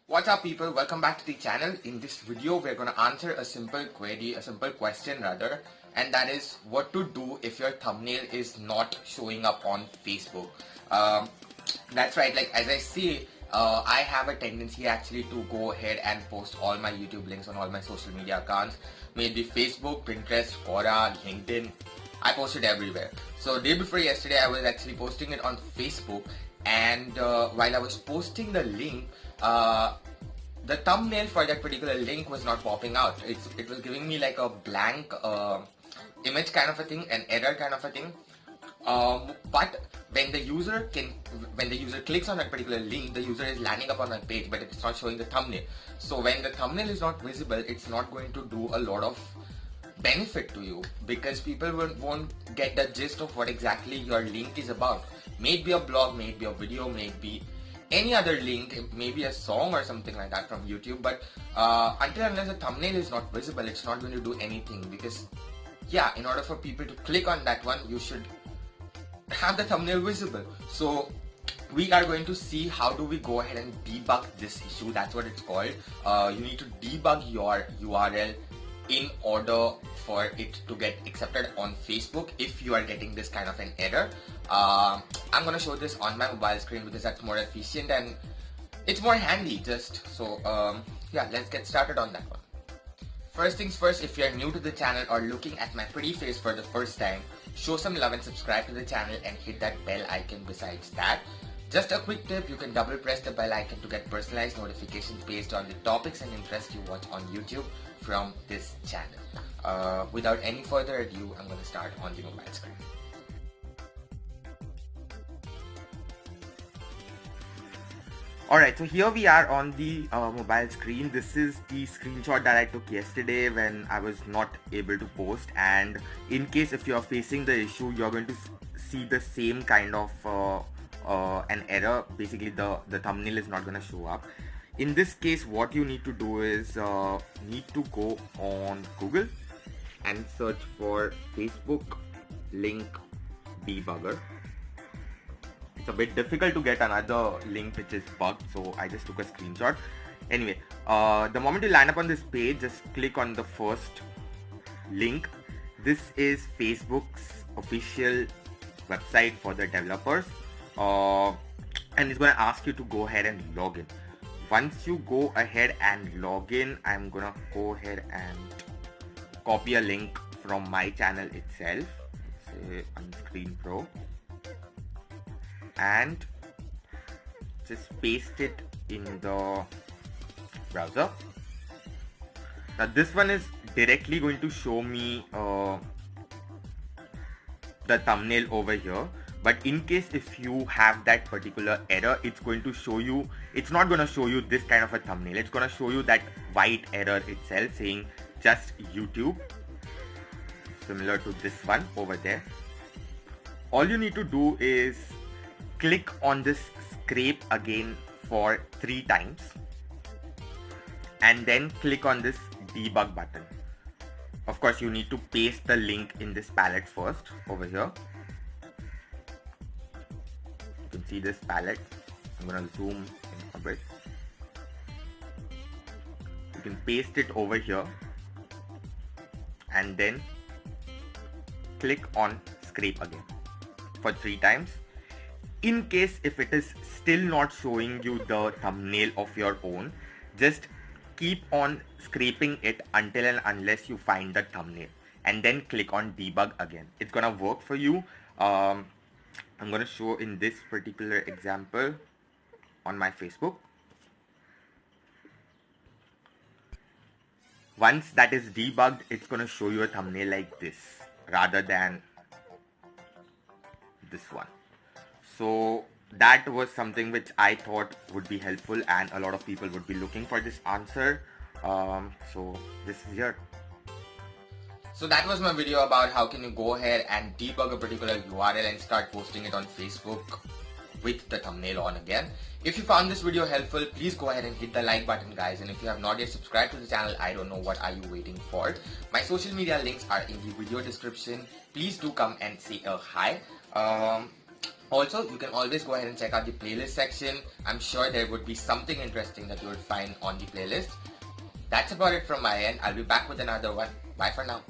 What's up people, welcome back to the channel. In this video we're going to answer a simple question rather, and that is what to do if your thumbnail is not showing up on Facebook. That's right, like as I see, I have a tendency actually to go ahead and post all my YouTube links on all my social media accounts, maybe Facebook, Pinterest, Quora, LinkedIn. I post it everywhere. So day before yesterday I was actually posting it on Facebook, and while I was posting the link, the thumbnail for that particular link was not popping out. It was giving me like a blank image kind of a thing, an error kind of a thing. But when the user clicks on that particular link, the user is landing up on that page, but it's not showing the thumbnail. So when the thumbnail is not visible, it's not going to do a lot of benefit to you, because people won't get the gist of what exactly your link is about. Maybe a blog, maybe a video, maybe any other link, maybe a song or something like that from YouTube, but until unless the thumbnail is not visible, it's not going to do anything. Because yeah, in order for people to click on that one, you should have the thumbnail visible. So we are going to see how do we go ahead and debug this issue. That's what it's called. You need to debug your URL in order for it to get accepted on Facebook if you are getting this kind of an error. I'm gonna show this on my mobile screen because that's more efficient and it's more handy just. So yeah, let's get started on that one. First things first, if you are new to the channel or looking at my pretty face for the first time, show some love and subscribe to the channel and hit that bell icon besides that. Just a quick tip, you can double press the bell icon to get personalized notifications based on the topics and interests you watch on YouTube from this channel. Without any further ado, I'm going to start on the mobile screen. Alright, so here we are on the mobile screen. This is the screenshot that I took yesterday when I was not able to post, and in case if you are facing the issue, you're going to see the same kind of an error. Basically the thumbnail is not going to show up. In this case, what you need to do is need to go on Google and search for Facebook link debugger. It's a bit difficult to get another link which is bugged, so I just took a screenshot. Anyway, the moment you land up on this page, just click on the first link. This is Facebook's official website for the developers, and it's going to ask you to go ahead and log in. Once you go ahead and log in, I'm going to go ahead and copy a link from my channel itself, say Unscreen Pro, and just paste it in the browser. Now this one is directly going to show me the thumbnail over here, but in case if you have that particular error, it's going to show you, it's not going to show you this kind of a thumbnail. It's going to show you that white error itself saying just YouTube, similar to this one over there. All you need to do is click on this scrape again for 3 times and then click on this debug button. Of course, you need to paste the link in this palette first over here. You can see this palette. I'm gonna zoom in a bit. You can paste it over here and then click on scrape again for 3 times. In case if it is still not showing you the thumbnail of your own, just keep on scraping it until and unless you find the thumbnail, and then click on debug again. It's gonna work for you. I'm gonna show in this particular example on my Facebook. Once that is debugged, it's gonna show you a thumbnail like this rather than this one. So that was something which I thought would be helpful, and a lot of people would be looking for this answer. So this is here. So that was my video about how can you go ahead and debug a particular URL and start posting it on Facebook with the thumbnail on again. If you found this video helpful, please go ahead and hit the like button, guys, and if you have not yet subscribed to the channel, I don't know what are you waiting for. My social media links are in the video description. Please do come and say a hi. Also, you can always go ahead and check out the playlist section. I'm sure there would be something interesting that you would find on the playlist. That's about it from my end. I'll be back with another one. Bye for now.